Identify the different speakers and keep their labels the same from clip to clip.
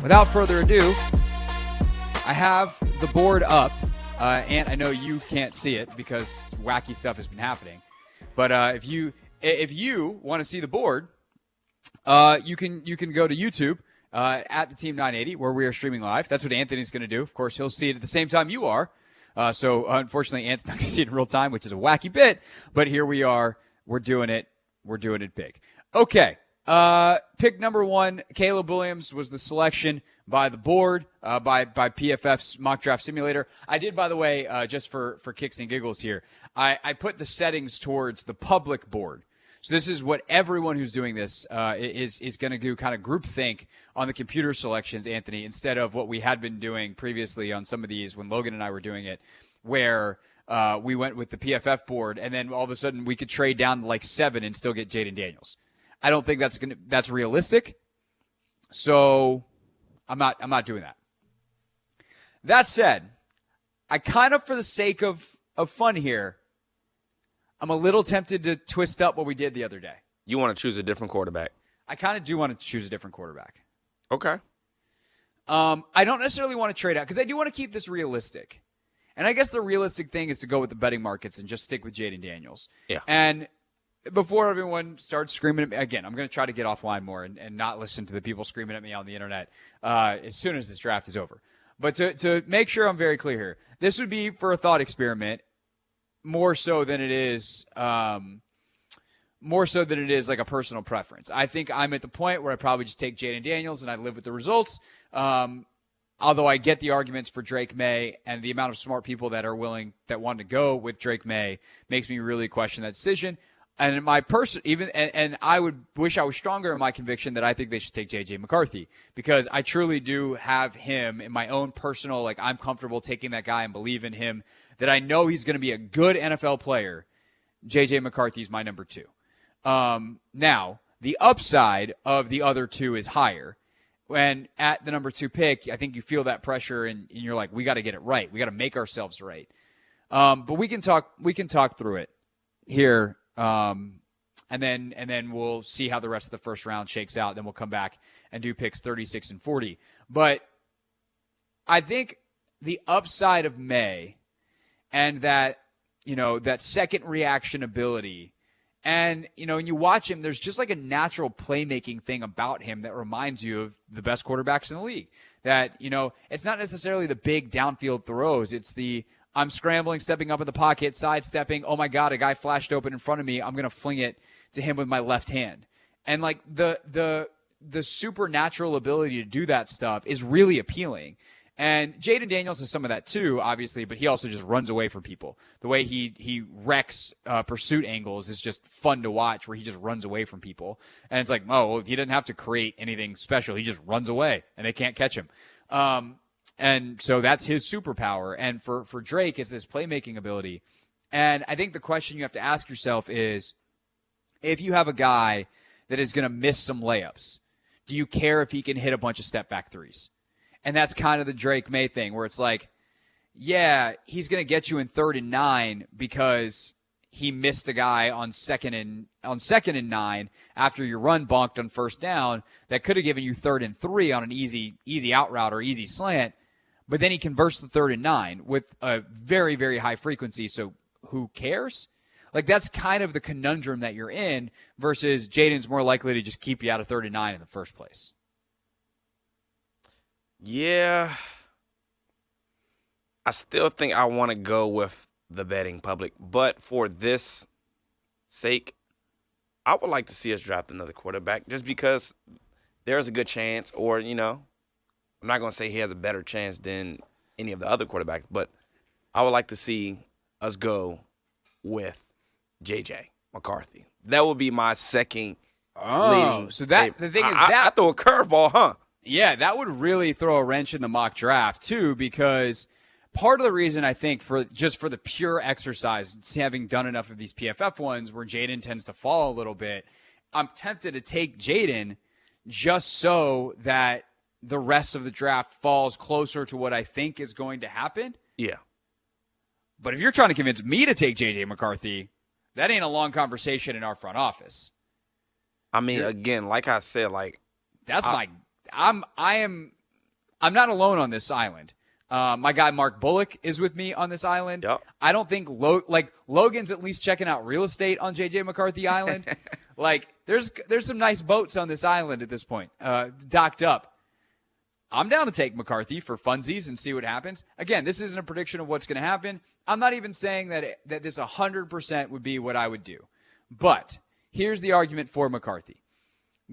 Speaker 1: without further ado, I have the board up. And I know you can't see it because wacky stuff has been happening. But if you want to see the board, you can go to YouTube at the Team 980 where we are streaming live. That's what Anthony's going to do. Of course, he'll see it at the same time you are. So unfortunately, Ant's not going to see it in real time, which is a wacky bit. But here we are. We're doing it. We're doing it big. Okay. Pick number 1, Caleb Williams was the selection by the board, by PFF's mock draft simulator. I did, by the way, just for kicks and giggles here, I put the settings towards the public board. So this is what everyone who's doing this is going to do, kind of group think on the computer selections, Anthony, instead of what we had been doing previously on some of these when Logan and I were doing it, where we went with the PFF board, and then all of a sudden we could trade down to like 7 and still get Jayden Daniels. I don't think that's realistic. So I'm not doing that. That said, I kind of, for the sake of fun here, I'm a little tempted to twist up what we did the other day.
Speaker 2: You want to choose a different quarterback?
Speaker 1: I kind of do want to choose a different quarterback.
Speaker 2: Okay.
Speaker 1: I don't necessarily want to trade out because I do want to keep this realistic. And I guess the realistic thing is to go with the betting markets and just stick with Jayden Daniels.
Speaker 2: Yeah.
Speaker 1: And before everyone starts screaming at me, again, I'm going to try to get offline more and not listen to the people screaming at me on the internet as soon as this draft is over. But to make sure I'm very clear here, this would be for a thought experiment more so than it is like a personal preference. I think I'm at the point where I probably just take Jayden Daniels and I live with the results. Although I get the arguments for Drake May, and the amount of smart people that want to go with Drake May makes me really question that decision. And my person, and I would wish I was stronger in my conviction that I think they should take J.J. McCarthy, because I truly do have him in my own personal, like, I'm comfortable taking that guy and believe in him, that I know he's going to be a good NFL player. J.J. McCarthy is my number 2. Now, the upside of the other 2 is higher. When at the number 2 pick, I think you feel that pressure and you're like, we got to get it right. We got to make ourselves right. But we can talk through it here. And then we'll see how the rest of the first round shakes out. Then we'll come back and do picks 36 and 40. But I think the upside of May and that second reaction ability, and, when you watch him, there's just like a natural playmaking thing about him that reminds you of the best quarterbacks in the league. That, it's not necessarily the big downfield throws. It's the, I'm scrambling, stepping up in the pocket, sidestepping. Oh, my God, a guy flashed open in front of me. I'm going to fling it to him with my left hand. And, like, the supernatural ability to do that stuff is really appealing. And Jayden Daniels has some of that too, obviously, but he also just runs away from people. The way he wrecks pursuit angles is just fun to watch, where he just runs away from people. And it's like, oh, well, he doesn't have to create anything special. He just runs away, and they can't catch him. And so that's his superpower. And for Drake, it's this playmaking ability. And I think the question you have to ask yourself is, if you have a guy that is going to miss some layups, do you care if he can hit a bunch of step-back threes? And that's kind of the Drake May thing, where it's like, yeah, he's going to get you in 3rd and 9 because he missed a guy on second and 9 after your run bonked on 1st down that could have given you 3rd and 3 on an easy out route or easy slant. But then he converts the 3rd and 9 with a very, very high frequency. So who cares? Like, that's kind of the conundrum that you're in, versus Jayden's more likely to just keep you out of 3rd and 9 in the first place.
Speaker 2: Yeah, I still think I want to go with the betting public, but for this sake, I would like to see us draft another quarterback, just because there's a good chance, or, I'm not going to say he has a better chance than any of the other quarterbacks, but I would like to see us go with J.J. McCarthy. That would be my second leading.
Speaker 1: So the thing is that
Speaker 2: I throw a curveball, huh?
Speaker 1: Yeah, that would really throw a wrench in the mock draft, too, because part of the reason I think for the pure exercise, having done enough of these PFF ones where Jayden tends to fall a little bit, I'm tempted to take Jayden just so that the rest of the draft falls closer to what I think is going to happen.
Speaker 2: Yeah.
Speaker 1: But if you're trying to convince me to take J.J. McCarthy, that ain't a long conversation in our front office.
Speaker 2: I mean, again, like I said, like
Speaker 1: that's I am I'm not alone on this island. My guy Mark Bullock is with me on this island.
Speaker 2: Yep.
Speaker 1: I don't think Logan's at least checking out real estate on JJ McCarthy Island. Like there's some nice boats on this island at this point, docked up. I'm down to take McCarthy for funsies and see what happens. Again, this isn't a prediction of what's going to happen. I'm not even saying that this 100% would be what I would do. But here's the argument for McCarthy.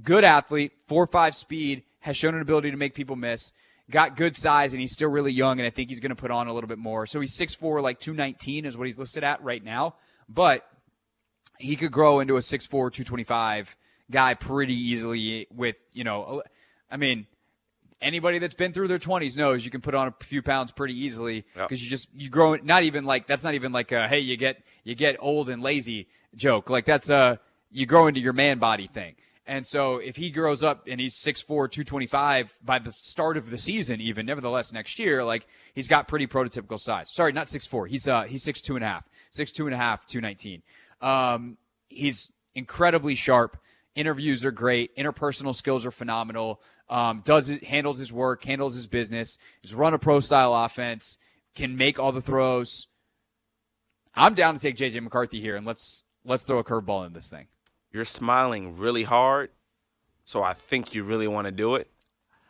Speaker 1: Good athlete, 4.5 speed, has shown an ability to make people miss, got good size, and he's still really young, and I think he's going to put on a little bit more. So he's 6'4", like 219 is what he's listed at right now. But he could grow into a 6'4", 225 guy pretty easily with, anybody that's been through their 20s knows you can put on a few pounds pretty easily because you grow. Not even like that's not even like a hey you get old and lazy joke. Like that's you grow into your man body thing. And so if he grows up and he's 6'4", 225 by the start of the season, even nevertheless next year, like he's got pretty prototypical size. Sorry, not 6'4". He's 6'2.5", 219. He's incredibly sharp. Interviews are great. Interpersonal skills are phenomenal. Handles his work, handles his business. He's run a pro style offense. Can make all the throws. I'm down to take JJ McCarthy here, and let's throw a curveball in this thing.
Speaker 2: You're smiling really hard, so I think you really want to do it.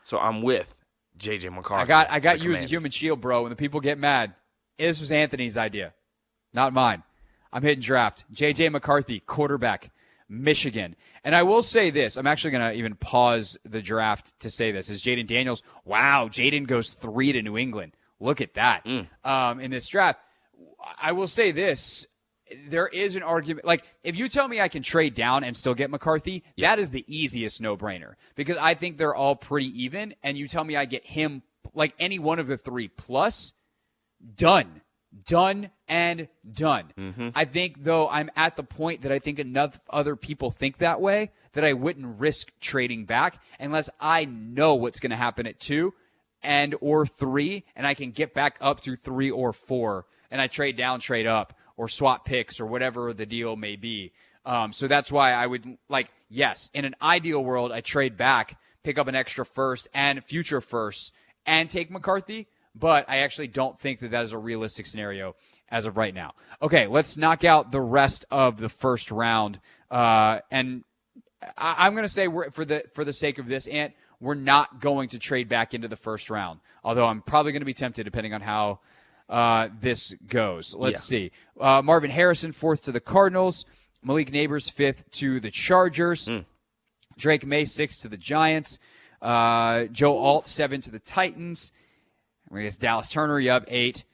Speaker 2: So I'm with JJ McCarthy.
Speaker 1: I got you as a human shield, bro. When the people get mad, this was Anthony's idea, not mine. I'm hitting draft. JJ McCarthy, quarterback, Michigan. And I will say this. I'm actually going to even pause the draft to say this. Is Jaden Daniels. Wow, Jaden goes 3 to New England. Look at that in this draft. I will say this. There is an argument. Like, if you tell me I can trade down and still get McCarthy, that is the easiest no-brainer. Because I think they're all pretty even. And you tell me I get him, like any one of the three plus, done. Done and done. Mm-hmm. I think, though, I'm at the point that I think enough other people think that way that I wouldn't risk trading back unless I know what's going to happen at 2 and or 3, and I can get back up to 3 or 4, and I trade down, trade up, or swap picks or whatever the deal may be. So that's why I would, yes, in an ideal world, I trade back, pick up an extra first and future firsts, and take McCarthy. But I actually don't think that is a realistic scenario as of right now. Okay, let's knock out the rest of the first round. And I'm going to say for the sake of this, Ant, we're not going to trade back into the first round. Although I'm probably going to be tempted depending on how this goes. Let's see. Marvin Harrison, 4th to the Cardinals. Malik Neighbors, 5th to the Chargers. Drake May, 6th to the Giants. Joe Alt, 7 to the Titans. I guess Dallas Turner, 8.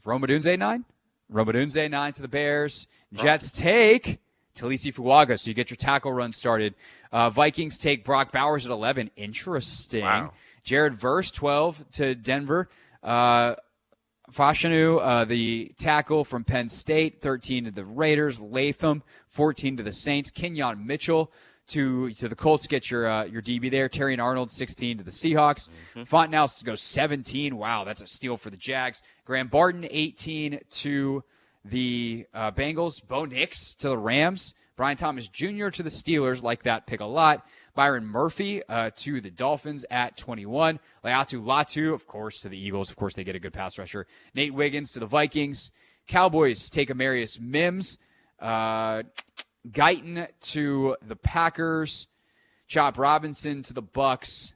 Speaker 1: Rome Odunze, 9. Rome Odunze, 9 to the Bears. Jets take Talisi Fuaga, so you get your tackle run started. Vikings take Brock Bowers at 11. Interesting.
Speaker 2: Wow.
Speaker 1: Jared Verse, 12 to Denver. Fashanu, the tackle from Penn State, 13 to the Raiders. Latham, 14 to the Saints. Kenyon Mitchell to the Colts, get your DB there. Terrion Arnold, 16 to the Seahawks. Fontenhouse goes 17. Wow, that's a steal for the Jags. Graham Barton, 18 to the Bengals. Bo Nix to the Rams. Brian Thomas Jr. to the Steelers. Like that pick a lot. Byron Murphy to the Dolphins at 21. Laiatu Latu, of course, to the Eagles. Of course, they get a good pass rusher. Nate Wiggins to the Vikings. Cowboys take Amarius Mims. Guyton to the Packers. Chop Robinson to the Bucks.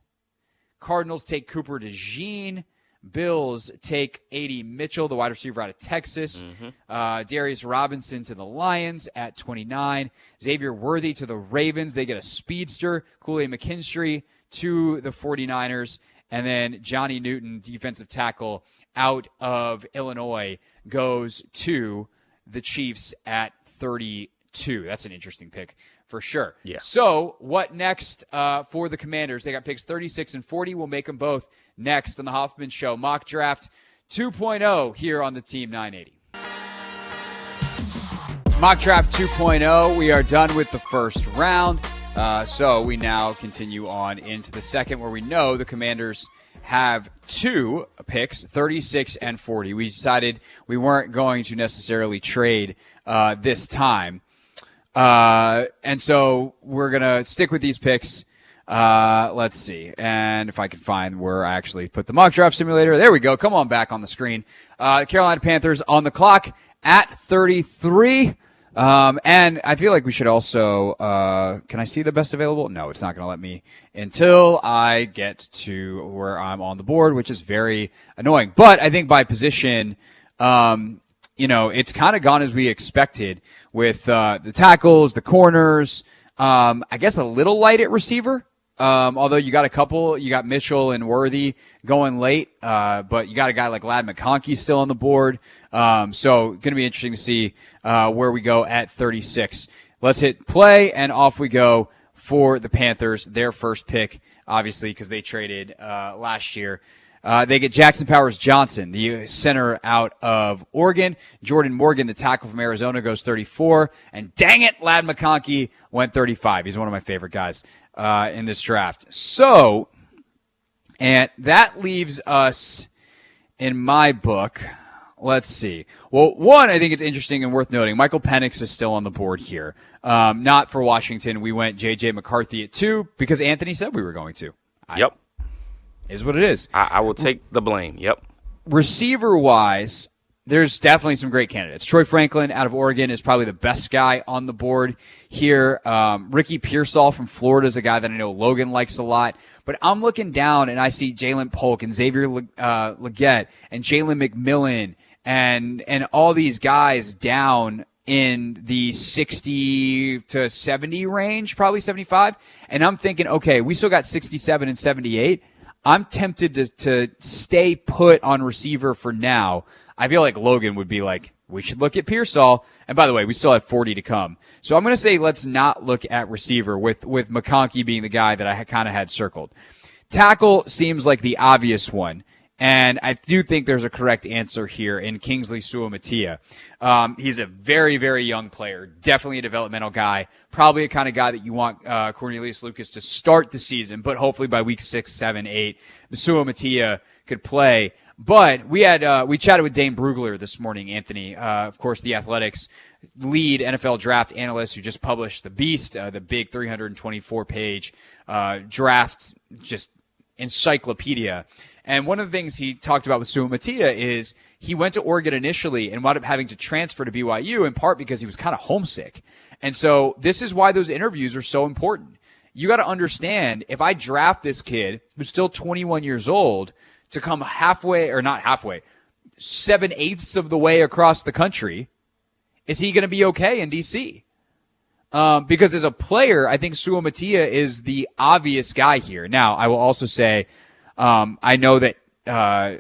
Speaker 1: Cardinals take Cooper DeJean. Bills take A.D. Mitchell, the wide receiver out of Texas. Darius Robinson to the Lions at 29. Xavier Worthy to the Ravens. They get a speedster. Kool-Aid McKinstry to the 49ers. And then Johnny Newton, defensive tackle out of Illinois, goes to the Chiefs at 32. That's an interesting pick for sure.
Speaker 2: Yeah.
Speaker 1: So what next for the Commanders? They got picks 36 and 40. We'll make them both next on the Hoffman Show. Mock Draft 2.0 here on the Team 980. Mock Draft 2.0. We are done with the first round. So we now continue on into the second, where we know the Commanders have 2 picks, 36 and 40. We decided we weren't going to necessarily trade this time. And so we're going to stick with these picks. Let's see. And if I can find where I actually put the mock draft simulator. There we go. Come on back on the screen. Carolina Panthers on the clock at 33. And I feel like we should also, can I see the best available? No, it's not going to let me until I get to where I'm on the board, which is very annoying. But I think by position, it's kind of gone as we expected with, the tackles, the corners, I guess a little light at receiver. Although you got a couple, you got Mitchell and Worthy going late, but you got a guy like Ladd McConkey still on the board. So going to be interesting to see where we go at 36. Let's hit play, and off we go for the Panthers, their first pick, obviously, because they traded last year. They get Jackson Powers Johnson, the center out of Oregon. Jordan Morgan, the tackle from Arizona, goes 34. And dang it, Ladd McConkey went 35. He's one of my favorite guys in this draft. So, and that leaves us, in my book, let's see. Well, one, I think it's interesting and worth noting. Michael Penix is still on the board here. Not for Washington. We went J.J. McCarthy at 2 because Anthony said we were going to.
Speaker 2: Yep.
Speaker 1: Is what it is.
Speaker 2: I will take the blame. Yep.
Speaker 1: Receiver-wise, there's definitely some great candidates. Troy Franklin out of Oregon is probably the best guy on the board here. Ricky Pearsall from Florida is a guy that I know Logan likes a lot. But I'm looking down, and I see Jalen Polk and Xavier Legette and Jalen McMillan and all these guys down in the 60 to 70 range, probably 75. And I'm thinking, okay, we still got 67 and 78. I'm tempted to stay put on receiver for now. I feel like Logan would be like, we should look at Pearsall. And by the way, we still have 40 to come. So I'm going to say let's not look at receiver with McConkey being the guy that I kind of had circled. Tackle seems like the obvious one. And I do think there's a correct answer here in Kingsley Suamataia. He's a very, very young player, definitely a developmental guy, probably a kind of guy that you want Cornelius Lucas to start the season, but hopefully by week 6, 7, 8, the Suamataia could play. But we chatted with Dane Brugler this morning, Anthony, of course, the Athletics lead NFL draft analyst who just published The Beast, the big 324-page draft, just encyclopedia. And one of the things he talked about with Suamataia is he went to Oregon initially and wound up having to transfer to BYU in part because he was kind of homesick. And so this is why those interviews are so important. You got to understand, if I draft this kid who's still 21 years old to come halfway, or not halfway, 7/8 of the way across the country, is he going to be okay in DC? Because as a player, I think Suamataia is the obvious guy here. Now, I will also say, I know that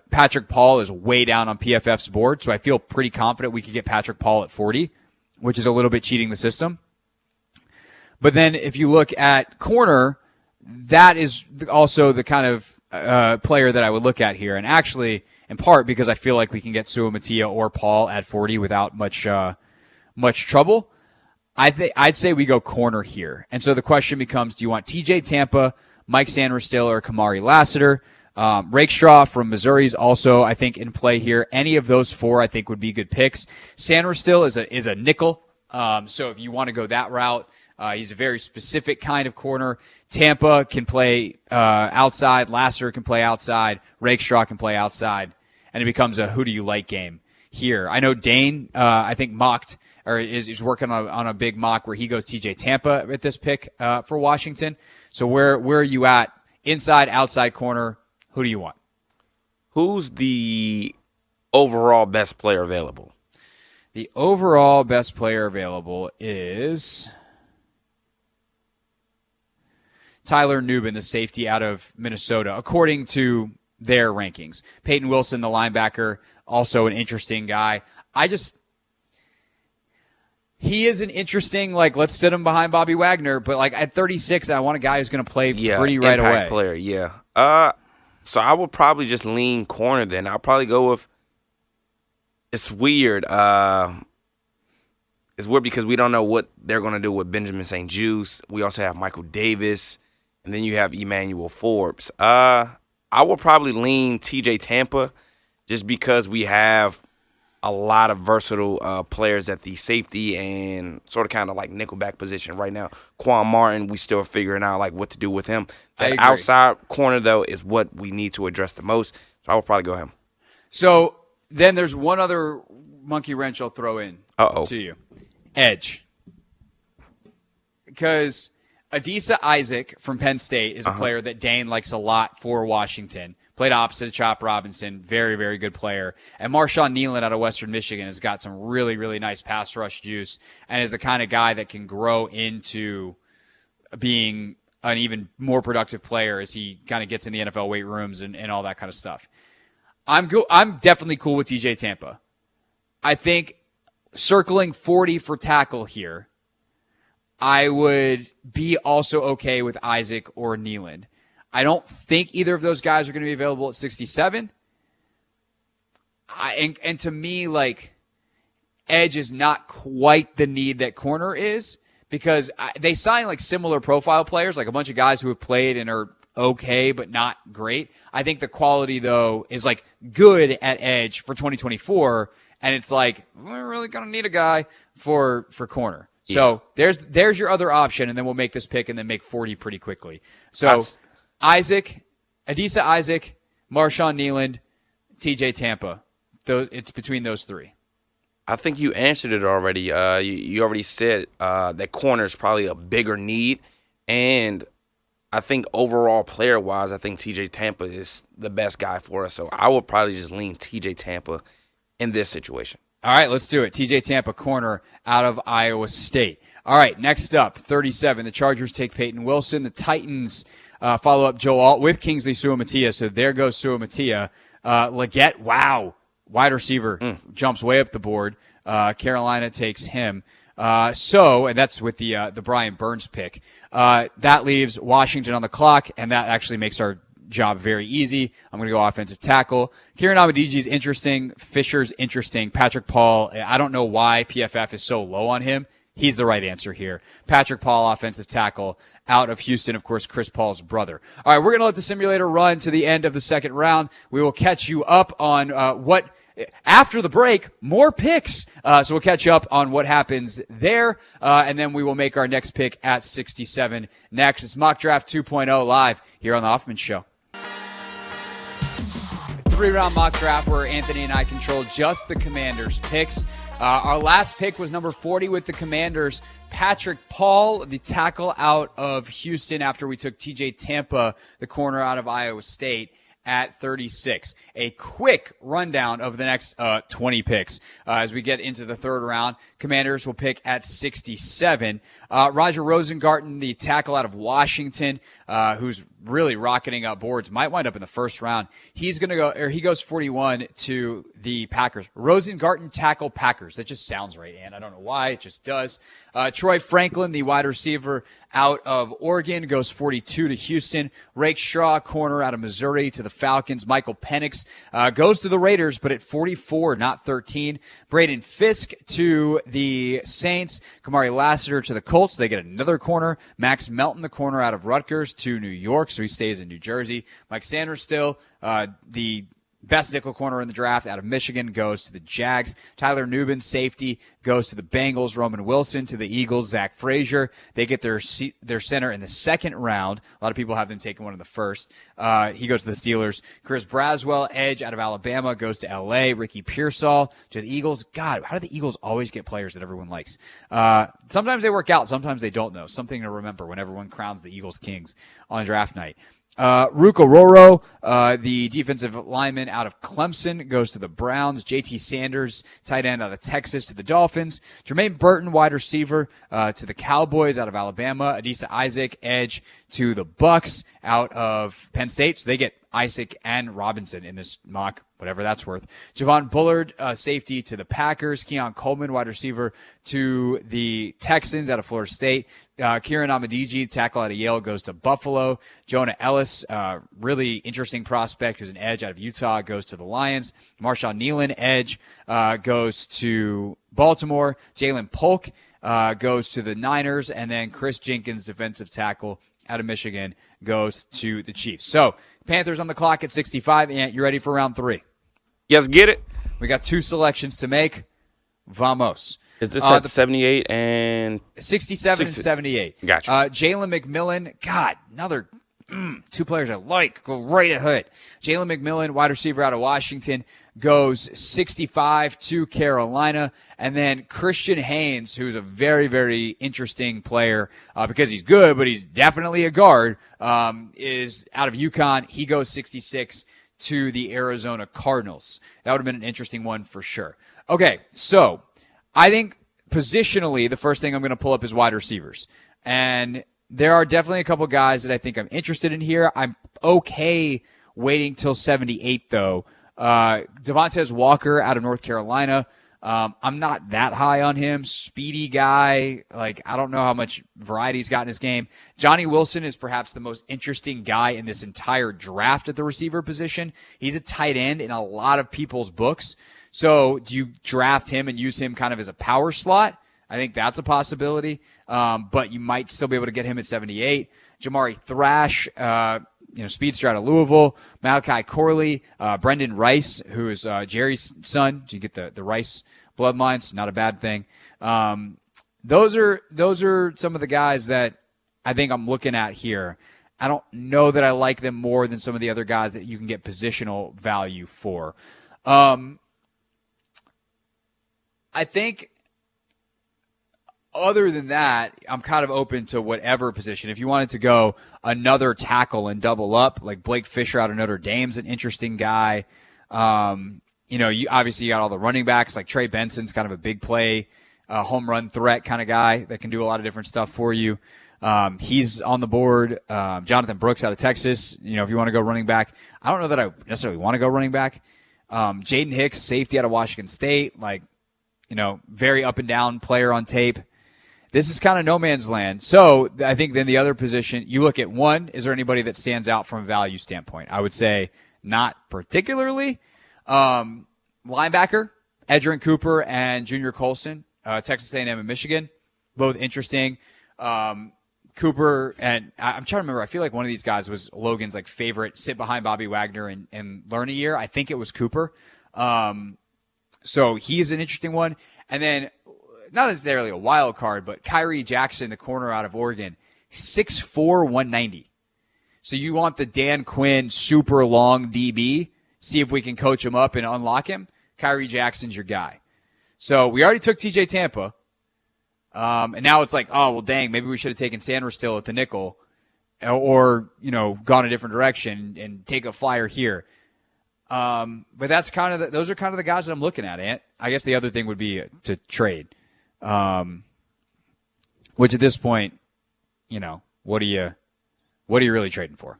Speaker 1: Patrick Paul is way down on PFF's board, so I feel pretty confident we could get Patrick Paul at 40, which is a little bit cheating the system. But then if you look at corner, that is also the kind of player that I would look at here. And actually, in part because I feel like we can get Suamataia or Paul at 40 without much trouble, I'd say we go corner here. And so the question becomes, do you want TJ Tampa, Mike Sanders-Still, or Kamari Lassiter? Rakestraw from Missouri is also, I think, in play here. Any of those four, I think, would be good picks. Sanders-Still is a nickel. So if you want to go that route, he's a very specific kind of corner. Tampa can play outside. Lassiter can play outside. Rakestraw can play outside. And it becomes a who do you like game here. I know Dane, I think, mocked or is working on a big mock where he goes TJ Tampa at this pick for Washington. So where are you at? Inside, outside corner, who do you want?
Speaker 2: Who's the overall best player available?
Speaker 1: The overall best player available is Tyler Nubin, the safety out of Minnesota, according to their rankings. Peyton Wilson, the linebacker, also an interesting guy. He is an interesting, let's sit him behind Bobby Wagner, but at 36, I want a guy who's going to play pretty right away.
Speaker 2: Impact player, yeah. So I would probably just lean corner then. I'll probably go with, it's weird. It's weird because we don't know what they're going to do with Benjamin St. Juste. We also have Michael Davis, and then you have Emmanuel Forbes. I will probably lean TJ Tampa just because we have a lot of versatile players at the safety and sort of kind of like nickelback position right now. Quan Martin, we still figuring out like what to do with him. That outside corner though is what we need to address the most. So I would probably go him.
Speaker 1: So then there's one other monkey wrench I'll throw in to you. Edge. Because Adisa Isaac from Penn State is a player that Dane likes a lot for Washington. Played opposite of Chop Robinson. Very, very good player. And Marshawn Nealon out of Western Michigan has got some really, really nice pass rush juice and is the kind of guy that can grow into being an even more productive player as he kind of gets in the NFL weight rooms and all that kind of stuff. I'm definitely cool with TJ Tampa. I think circling 40 for tackle here, I would be also okay with Isaac or Nealon. I don't think either of those guys are going to be available at 67. And to me, like, edge is not quite the need that corner is because they sign like similar profile players, like a bunch of guys who have played and are okay but not great. I think the quality, though, is like good at edge for 2024, and it's like we're really going to need a guy for corner. Yeah. So there's your other option, and then we'll make this pick and then make 40 pretty quickly. So Adisa Isaac, Marshawn Nealon, TJ Tampa. It's between those three.
Speaker 2: I think you answered it already. You already said that corner is probably a bigger need, and I think overall player-wise, I think TJ Tampa is the best guy for us. So I would probably just lean TJ Tampa in this situation.
Speaker 1: All right, let's do it. TJ Tampa, corner out of Iowa State. All right, next up, 37. The Chargers take Peyton Wilson. The Titans follow up Joe Alt with Kingsley Suamataia. So there goes Suamataia. Leggett, wow. Wide receiver jumps way up the board. Carolina takes him. And that's with the Brian Burns pick. That leaves Washington on the clock, and that actually makes our job very easy. I'm going to go offensive tackle. Kieran Amadiji's interesting. Fisher's interesting. Patrick Paul, I don't know why PFF is so low on him. He's the right answer here. Patrick Paul, offensive tackle, out of Houston, of course, Chris Paul's brother. All right, we're going to let the simulator run to the end of the second round. We will catch you up on after the break, more picks. So we'll catch you up on what happens there, and then we will make our next pick at 67 next. It's Mock Draft 2.0 live here on The Hoffman Show. 3-round mock draft where Anthony and I control just the Commanders' picks. Our last pick was number 40 with the Commanders. Patrick Paul, the tackle out of Houston after we took TJ Tampa, the corner out of Iowa State, at 36. A quick rundown of the next 20 picks as we get into the third round. Commanders will pick at 67. Roger Rosengarten, the tackle out of Washington, who's really rocketing up boards, might wind up in the first round. He goes 41 to the Packers. Rosengarten, tackle, Packers. That just sounds right, and I don't know why. It just does. Troy Franklin, the wide receiver out of Oregon, goes 42 to Houston. Rake Shaw, corner out of Missouri, to the Falcons. Michael Penix goes to the Raiders, but at 44, not 13. Braden Fisk to the Saints. Kamari Lassiter to the Colts. They get another corner. Max Melton, the corner out of Rutgers, to New York, so he stays in New Jersey. Mike Sanders still, the best nickel corner in the draft out of Michigan, goes to the Jags. Tyler Nubin, safety, goes to the Bengals. Roman Wilson to the Eagles. Zach Frazier, they get their center in the second round. A lot of people have them taking one in the first. He goes to the Steelers. Chris Braswell, edge out of Alabama, goes to L.A. Ricky Pearsall to the Eagles. God, how do the Eagles always get players that everyone likes? Sometimes they work out, sometimes they don't, though. Something to remember when everyone crowns the Eagles kings on draft night. Ruka Roro, the defensive lineman out of Clemson, goes to the Browns. JT Sanders, tight end out of Texas, to the Dolphins. Jermaine Burton, wide receiver, to the Cowboys out of Alabama. Adisa Isaac, edge, to the Bucks out of Penn State. So they get Isaac and Robinson in this mock, whatever that's worth. Javon Bullard, safety, to the Packers. Keon Coleman, wide receiver, to the Texans out of Florida State. Kieran Amadiji, tackle out of Yale, goes to Buffalo. Jonah Ellis, really interesting prospect, who's an edge out of Utah, goes to the Lions. Marshawn Nealon, edge, goes to Baltimore. Jalen Polk goes to the Niners. And then Chris Jenkins, defensive tackle out of Michigan, goes to the Chiefs. So Panthers on the clock at 65. Ant, you ready for round 3?
Speaker 2: Yes, get it.
Speaker 1: We got 2 selections to make. Vamos.
Speaker 2: Is this at 78 and
Speaker 1: 67 and 78?
Speaker 2: Gotcha.
Speaker 1: Jalen McMillan, God, another 2 players I like. Go right ahead. Jalen McMillan, wide receiver out of Washington, goes 65 to Carolina. And then Christian Haynes, who's a very, very interesting player because he's good, but he's definitely a guard, is out of UConn. He goes 66 to the Arizona Cardinals. That would have been an interesting one for sure. Okay, so I think positionally, the first thing I'm going to pull up is wide receivers. And there are definitely a couple guys that I think I'm interested in here. I'm okay waiting till 78, though. Devontae Walker out of North Carolina. I'm not that high on him. Speedy guy. Like, I don't know how much variety he's got in his game. Johnny Wilson is perhaps the most interesting guy in this entire draft at the receiver position. He's a tight end in a lot of people's books. So do you draft him and use him kind of as a power slot? I think that's a possibility. But you might still be able to get him at 78. Jamari Thrash, speedster out of Louisville. Malachi Corley, Brendan Rice, who is Jerry's son. So you get the Rice bloodlines, not a bad thing. Those are some of the guys that I think I'm looking at here. I don't know that I like them more than some of the other guys that you can get positional value for. I think other than that, I'm kind of open to whatever position. If you wanted to go another tackle and double up, like Blake Fisher out of Notre Dame's an interesting guy. You obviously got all the running backs, like Trey Benson's kind of a big play, home run threat kind of guy that can do a lot of different stuff for you. He's on the board. Jonathan Brooks out of Texas. If you want to go running back, I don't know that I necessarily want to go running back. Jaden Hicks, safety out of Washington State, very up and down player on tape. This is kind of no man's land. So I think then the other position, you look at one, is there anybody that stands out from a value standpoint? I would say not particularly. Linebacker, Edgerrin Cooper and Junior Colson, Texas A&M and Michigan, both interesting. Cooper, and I'm trying to remember, I feel like one of these guys was Logan's favorite, sit behind Bobby Wagner and learn a year. I think it was Cooper. So he's an interesting one. And then, not necessarily a wild card, but Kyrie Jackson, the corner out of Oregon, 6'4", 190. So you want the Dan Quinn super long DB, see if we can coach him up and unlock him. Kyrie Jackson's your guy. So we already took TJ Tampa. And now it's dang, maybe we should have taken Sanders still at the nickel or gone a different direction and take a flyer here. But that's those are kind of the guys that I'm looking at, Ant. I guess the other thing would be to trade. Which at this point, what are you really trading for?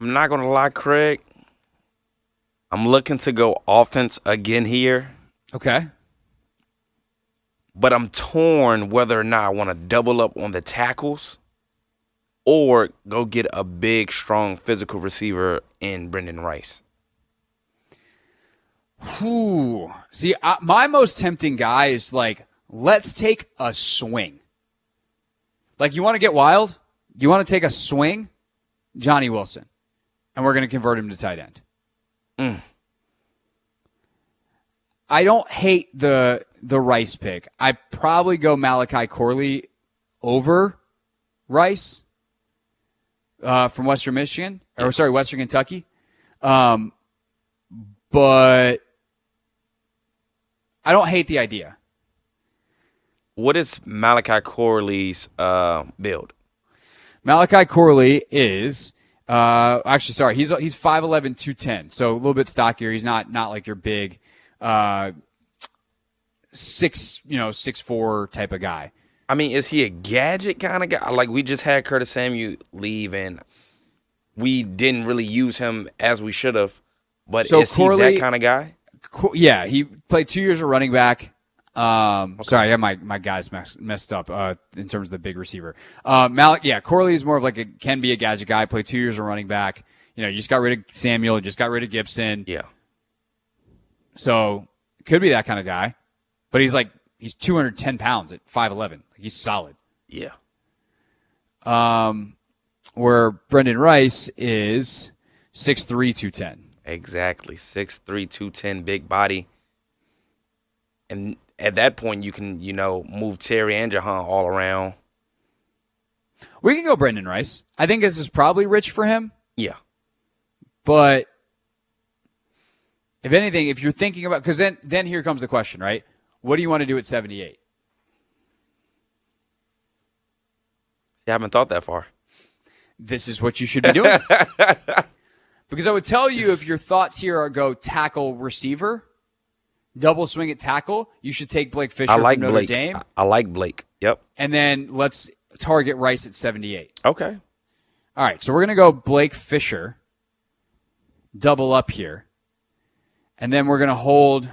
Speaker 2: I'm not going to lie, Craig. I'm looking to go offense again here.
Speaker 1: Okay.
Speaker 2: But I'm torn whether or not I want to double up on the tackles or go get a big, strong physical receiver in Brendan Rice.
Speaker 1: Whew. See, my most tempting guy is let's take a swing. You want to get wild? You want to take a swing? Johnny Wilson. And we're going to convert him to tight end. I don't hate the Rice pick. I probably go Malachi Corley over Rice from Western Michigan. Western Kentucky. But I don't hate the idea.
Speaker 2: What is Malachi Corley's build?
Speaker 1: Malachi Corley is he's 5'11", 210, so a little bit stockier. He's not like your big 6'4" type of guy.
Speaker 2: I mean, is he a gadget kind of guy? We just had Curtis Samuel leave, and we didn't really use him as we should have. But so is Corley, he that kind of guy?
Speaker 1: Yeah, he played 2 years of running back. Okay. Sorry, I got my guys messed up in terms of the big receiver. Corley is more of can be a gadget guy. Played 2 years of running back. You just got rid of Samuel, you just got rid of Gibson.
Speaker 2: Yeah.
Speaker 1: So could be that kind of guy, but he's 210 pounds at 5'11". He's solid.
Speaker 2: Yeah.
Speaker 1: Where Brendan Rice is 6'3", 210.
Speaker 2: Exactly. 6'3", 210, big body. And at that point, you can, move Terry and Jahan all around.
Speaker 1: We can go Brendan Rice. I think this is probably rich for him.
Speaker 2: Yeah.
Speaker 1: But if anything, if you're thinking about, because then here comes the question, right? What do you want to do at 78?
Speaker 2: I haven't thought that far.
Speaker 1: This is what you should be doing. Because I would tell you, if your thoughts here are go tackle receiver, double swing at tackle, you should take Blake Fisher from Notre
Speaker 2: Blake.
Speaker 1: Dame.
Speaker 2: I like Blake. Yep.
Speaker 1: And then let's target Rice at 78.
Speaker 2: Okay.
Speaker 1: All right, so we're going to go Blake Fisher, double up here. And then we're going to hold,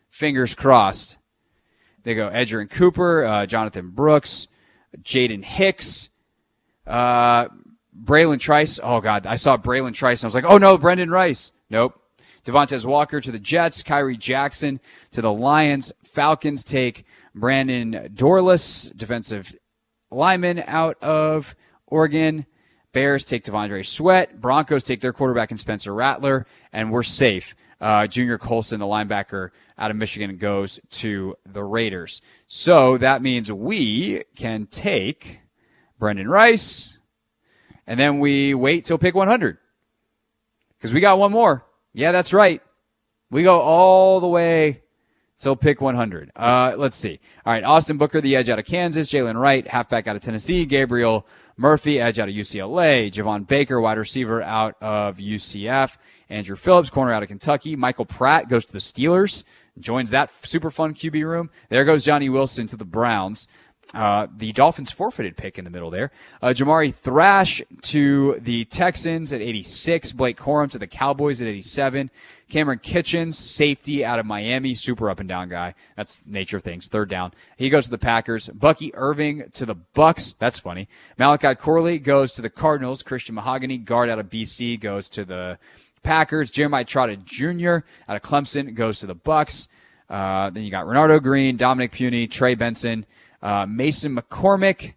Speaker 1: fingers crossed, they go Edgerrin Cooper, Jonathan Brooks, Jaden Hicks, Braylon Trice. Oh, God, I saw Braylon Trice, and I was like, oh, no, Brendan Rice. Nope. Devontae Walker to the Jets, Kyrie Jackson to the Lions. Falcons take Brandon Dorless, defensive lineman out of Oregon. Bears take Devondre Sweat. Broncos take their quarterback in Spencer Rattler, and we're safe. Junior Colson, the linebacker out of Michigan, goes to the Raiders. So that means we can take Brendan Rice, and then we wait till pick 100. Because we got one more. Yeah, that's right. We go all the way till pick 100. Let's see. All right, Austin Booker, the edge out of Kansas. Jalen Wright, halfback out of Tennessee. Gabriel Murphy, edge out of UCLA. Javon Baker, wide receiver out of UCF. Andrew Phillips, corner out of Kentucky. Michael Pratt goes to the Steelers, joins that super fun QB room. There goes Johnny Wilson to the Browns. The Dolphins forfeited pick in the middle there. Jamari Thrash to the Texans at 86. Blake Corum to the Cowboys at 87. Cameron Kitchens, safety out of Miami, super up and down guy. That's nature of things. Third down. He goes to the Packers. Bucky Irving to the Bucks. That's funny. Malachi Corley goes to the Cardinals. Christian Mahogany, guard out of BC, goes to the Packers. Jeremiah Trotta Jr. out of Clemson goes to the Bucks. Then you got Renardo Green, Dominic Puny, Trey Benson, Mason McCormick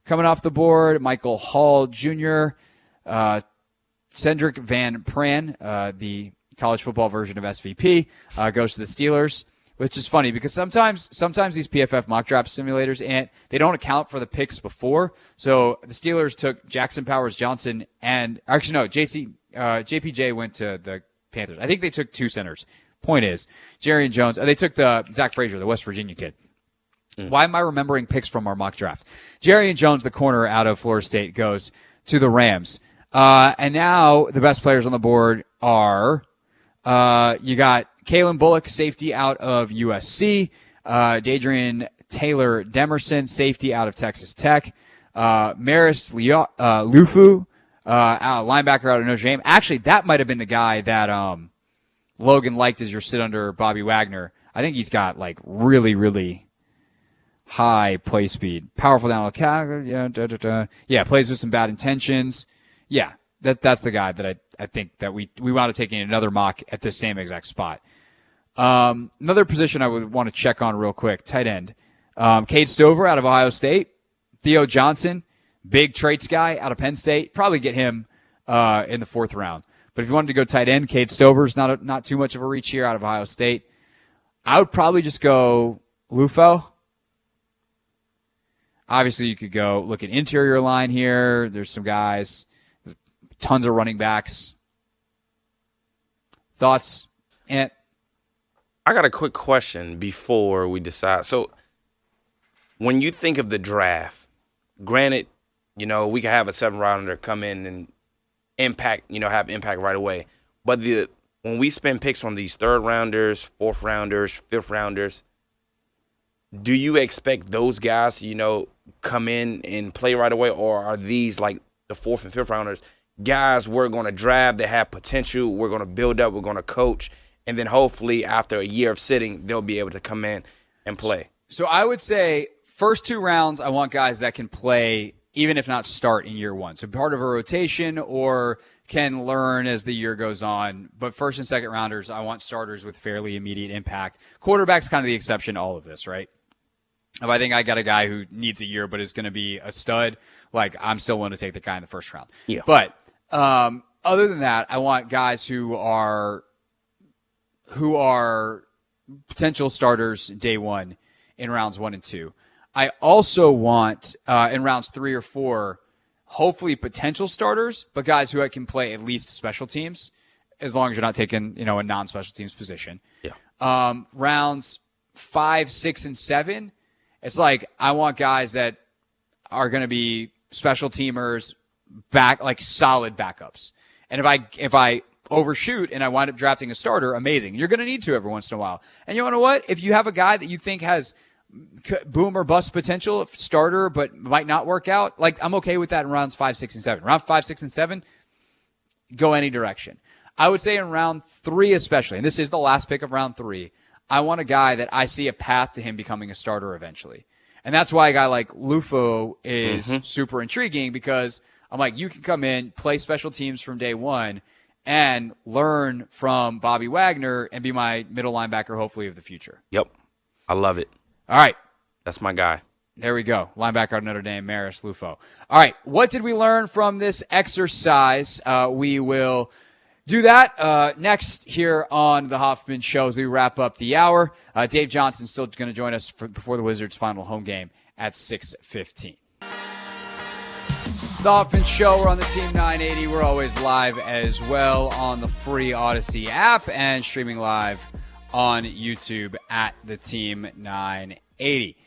Speaker 1: coming off the board. Michael Hall Jr., Cedric Van Pran, the college football version of SVP, goes to the Steelers, which is funny because sometimes these PFF mock draft simulators, and they don't account for the picks before. So the Steelers took Jackson Powers Johnson, and actually no, JPJ went to the Panthers. I think they took two centers. Point is, Jerry and Jones, they took the Zach Frazier, the West Virginia kid. Why am I remembering picks from our mock draft? Jerry and Jones, the corner out of Florida State, goes to the Rams. And now the best players on the board are, you got Kalen Bullock, safety out of USC, Dadrian Taylor Demerson, safety out of Texas Tech, Maris Lufu, linebacker out of Notre Dame. Actually, that might have been the guy that Logan liked as your sit under Bobby Wagner. I think he's got like really, really high play speed, powerful down the yeah, plays with some bad intentions. Yeah, that's the guy that I think that we wound up taking another mock at the same exact spot. Another position I would want to check on real quick, tight end. Cade Stover out of Ohio State. Theo Johnson, big traits guy out of Penn State. Probably get him in the fourth round. But if you wanted to go tight end, Cade Stover's not too much of a reach here out of Ohio State. I would probably just go Lufo. Obviously, you could go look at interior line here. There's some guys. There's tons of running backs. Thoughts, Ant?
Speaker 2: I got a quick question before we decide. So, when you think of the draft, granted, we could have a 7-rounder come in and have impact right away. But when we spend picks on these 3rd rounders, 4th rounders, 5th rounders, do you expect those guys to, come in and play right away? Or are these like the 4th and 5th rounders, guys we're going to draft that have potential, we're going to build up, we're going to coach, and then hopefully after a year of sitting, they'll be able to come in and play?
Speaker 1: So I would say first 2 rounds, I want guys that can play even if not start in year 1. So part of a rotation or can learn as the year goes on. But first and second rounders, I want starters with fairly immediate impact. Quarterback's kind of the exception to all of this, right? If I think I got a guy who needs a year but is going to be a stud, like I'm still willing to take the guy in the first round.
Speaker 2: Yeah.
Speaker 1: But other than that, I want guys who are potential starters day one in rounds 1 and 2. I also want in rounds 3 or 4, hopefully potential starters, but guys who can play at least special teams, as long as you're not taking a non-special teams position.
Speaker 2: Yeah.
Speaker 1: Rounds 5, 6, and 7, it's like I want guys that are going to be special teamers, like solid backups. And if I overshoot and I wind up drafting a starter, amazing. You're going to need to every once in a while. And you know what? If you have a guy that you think has boom or bust potential, starter, but might not work out, like I'm okay with that in rounds 5, 6, and 7. Round 5, 6, and 7, go any direction. I would say in round 3 especially, and this is the last pick of round 3, I want a guy that I see a path to him becoming a starter eventually. And that's why a guy like Lufo is super intriguing, because I'm like, you can come in, play special teams from day one, and learn from Bobby Wagner and be my middle linebacker, hopefully, of the future.
Speaker 2: Yep. I love it.
Speaker 1: All right.
Speaker 2: That's my guy.
Speaker 1: There we go. Linebacker out of Notre Dame, Maris Lufo. All right. What did we learn from this exercise? We will do that next here on the Hoffman Show as we wrap up the hour. Dave Johnson's still going to join us before the Wizards' final home game at 6:15. It's the Hoffman Show. We're on the Team 980. We're always live as well on the free Odyssey app and streaming live on YouTube at the Team 980.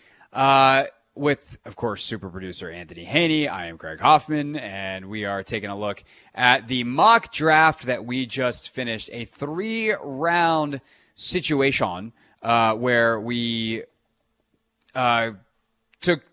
Speaker 1: With, of course, super producer Anthony Haney. I am Greg Hoffman, and we are taking a look at the mock draft that we just finished, a 3-round situation where we took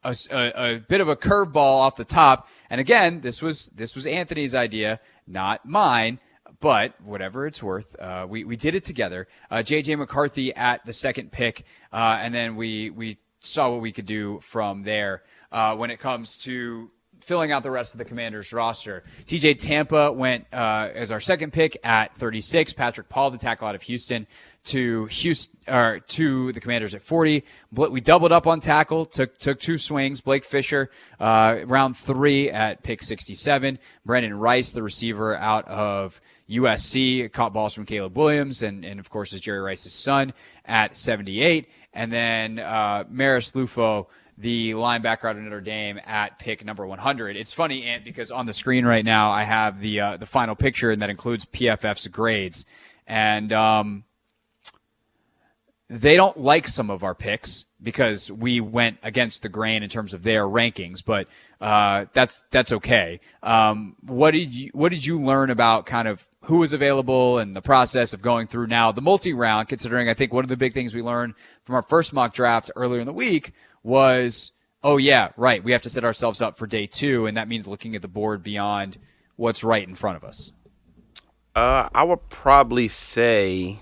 Speaker 1: a bit of a curveball off the top. And again, this was Anthony's idea, not mine. But whatever it's worth, we did it together. J.J. McCarthy at the second pick, and then we saw what we could do from there when it comes to filling out the rest of the Commanders roster. TJ Tampa went as our second pick at 36. Patrick Paul, the tackle out of Houston, to the Commanders at 40. We doubled up on tackle, took 2 swings. Blake Fisher, round 3 at pick 67. Brandon Rice, the receiver out of USC, caught balls from Caleb Williams and of course is Jerry Rice's son at 78. And then Maris Lufo, the linebacker out of Notre Dame, at pick number 100. It's funny, Ant, because on the screen right now I have the final picture, and that includes PFF's grades. And they don't like some of our picks because we went against the grain in terms of their rankings, but that's okay. What did you learn about kind of who was available and the process of going through now the multi-round, considering I think one of the big things we learned from our first mock draft earlier in the week was, oh yeah, right, we have to set ourselves up for day 2, and that means looking at the board beyond what's right in front of us.
Speaker 2: I would probably say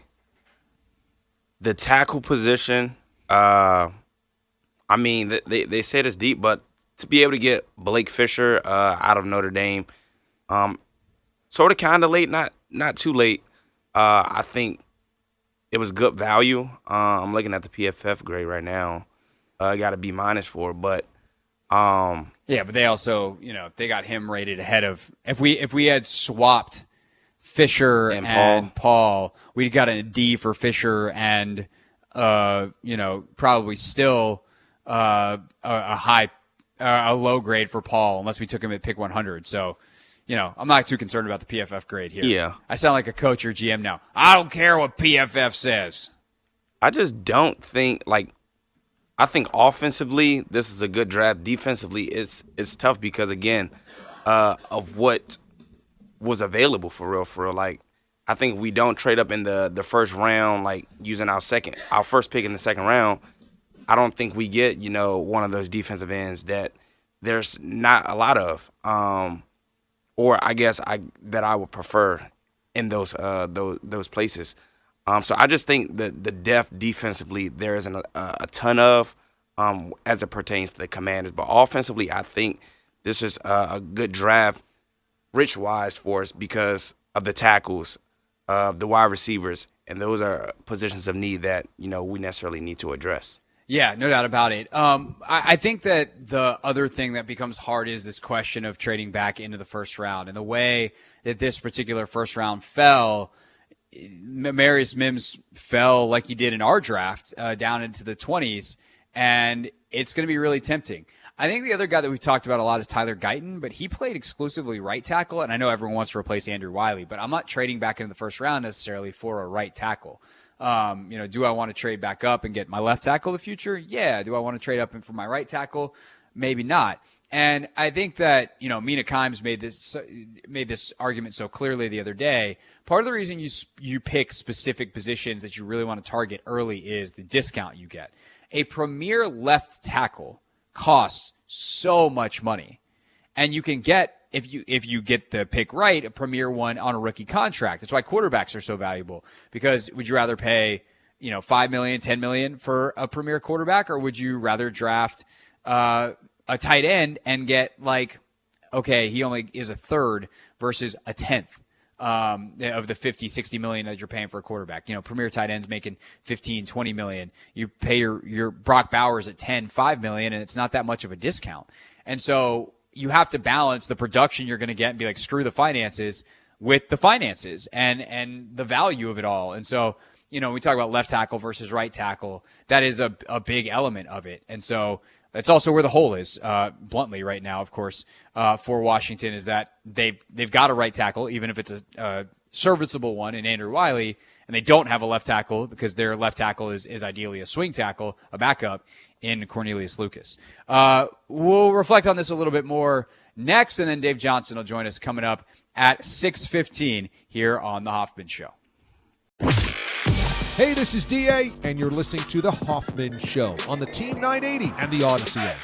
Speaker 2: the tackle position. I mean, they said it's deep, but to be able to get Blake Fisher out of Notre Dame, sort of kind of late, not too late. I think it was good value. I'm looking at the PFF grade right now. I got a B- for it, but
Speaker 1: yeah, but they also, they got him rated ahead of if we had swapped Fisher and Paul, we'd got a D for Fisher and probably still a low grade for Paul unless we took him at pick 100. So, I'm not too concerned about the PFF grade here.
Speaker 2: Yeah.
Speaker 1: I sound like a coach or GM now. I don't care what PFF says.
Speaker 2: I just don't think, I think offensively this is a good draft. Defensively, it's tough because, again, of what was available for real. I think we don't trade up in the first round, using our first pick in the second round. I don't think we get, one of those defensive ends that there's not a lot of. Or I guess that I would prefer in those places. So I just think that the depth defensively there isn't a ton of as it pertains to the Commanders. But offensively, I think this is a good draft, rich-wise for us because of the tackles, the wide receivers, and those are positions of need that we necessarily need to address.
Speaker 1: Yeah, no doubt about it. I think that the other thing that becomes hard is this question of trading back into the first round. And the way that this particular first round fell, Marius Mims fell like he did in our draft, down into the 20s, and it's going to be really tempting. I think the other guy that we've talked about a lot is Tyler Guyton, but he played exclusively right tackle, and I know everyone wants to replace Andrew Wiley, but I'm not trading back into the first round necessarily for a right tackle. Do I want to trade back up and get my left tackle in the future? Yeah. Do I want to trade up for my right tackle? Maybe not. And I think that, Mina Kimes made this argument so clearly the other day. Part of the reason you pick specific positions that you really want to target early is the discount you get. A premier left tackle costs so much money, and you can get, if you get the pick right, a premier one on a rookie contract. That's why quarterbacks are so valuable, because would you rather pay, $5 million, $10 million for a premier quarterback, or would you rather draft a tight end and get he only is a third versus a tenth of the 50, 60 million that you're paying for a quarterback. Premier tight ends making 15, 20 million. You pay your Brock Bowers at 10, 5 million, and it's not that much of a discount. And so you have to balance the production you're going to get and be like, screw the finances with the finances and the value of it all. And so, we talk about left tackle versus right tackle. That is a big element of it. And so that's also where the hole is, bluntly right now, of course, for Washington, is that they've got a right tackle, even if it's a serviceable one in Andrew Wiley, and they don't have a left tackle because their left tackle is ideally a swing tackle, a backup, in Cornelius Lucas. We'll reflect on this a little bit more next, and then Dave Johnson will join us coming up at 6:15 here on The Hoffman Show.
Speaker 3: Hey, this is DA, and you're listening to The Hoffman Show on the Team 980 and the Odyssey app.